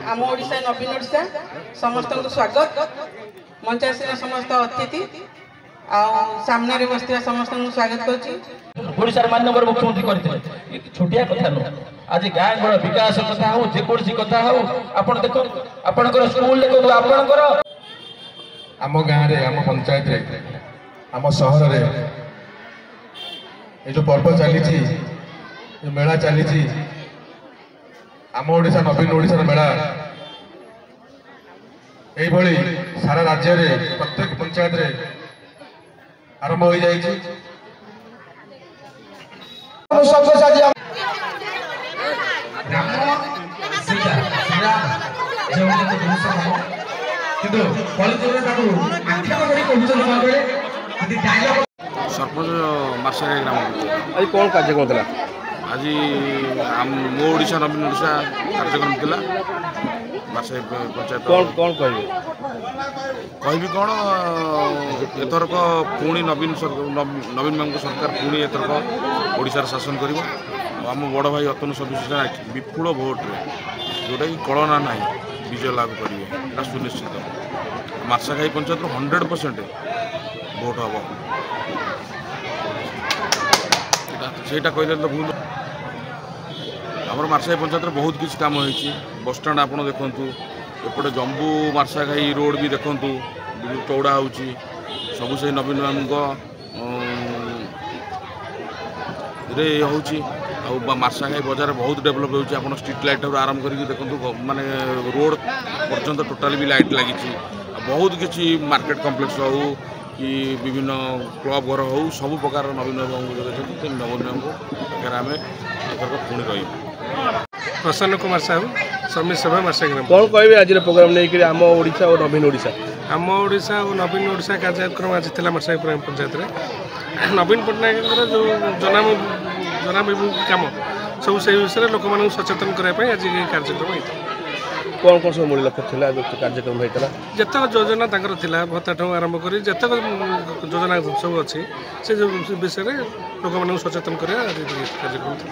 आम ओडिशा नवीन ओडिशा समस्त को स्वागत मंचासीन समस्त अतिथि सामने रे बसथिया समस्त को स्वागत करछि। ओडिशा माननीय मुख्यमंत्री करते छोटिया कथा न आज गाँ गड़ विकास कथा हो जेकोसी कथा हो आपण देखो आपनकर स्कूल देखो आपनकर आम गाँव रे आम पंचायत रे आम सहर रे ये जो पर्व चली मेला चली आम ओडिशा नवीन ओडिशा मेला यही सारा राज्य रे प्रत्येक पंचायत रे आरंभ हो जाए सरपंच मार्शाघाई ग्राम आज कौन कार्यक्रम था आज मो ओडिशा नवीन ओडिशा कार्यक्रम थिला मार्शाघाई पंचायत कौन कौन कह कौन एथरक पुणी नवीन बाबू सरकार पुणी एथरक ओडिशार शासन कर आम बड़ भाई अतनु सविशेषा विपुल भोट्रे जोटा कि कलना ना विजय लाभ करेंगे सुनिश्चित मार्शाघाई पंचायत 100% भोट हम सेटा कहले तो भूल आम मार्शाघाई पंचायत बहुत किसी कम हो बसस्टाण आप देखु एपटे जम्बू मार्शाघाई रोड भी देखु चौड़ा हो सब से नवीन बाबू मार्शाघाई बजार बहुत डेभलप हो स्ट्रीट लाइट आरंभ करके देखो माने रोड पर्यंत टोटाली भी लाइट लगी बहुत किसी मार्केट कम्प्लेक्स हो कि विभिन्न क्लब घर हो सब प्रकार नवीन बाबू नवीन बाबू आम पुणी रही प्रसन्न कुमार साहू समिति सभा मार्शाघाई कौन कहे आज प्रोग्राम नहीं आम ओडिशा और नवीन ओडिशा आम ओडिशा और नवीन ओडिशा कार्यक्रम आज थी मार्शाघाई पंचायत में नवीन पट्टनायक जो जनाभिमुखी कम सब से विषय लोक मानक सचेतन करने आज कार्यक्रम होता कौन कौन सब मूल लक्ष्य था जो कार्यक्रम होता जितक योजना था भत्ता ठूँ आरंभ कर जितक योजना सब अच्छी से विषय लोक मानक सचेतन करने आज कार्यक्रम था।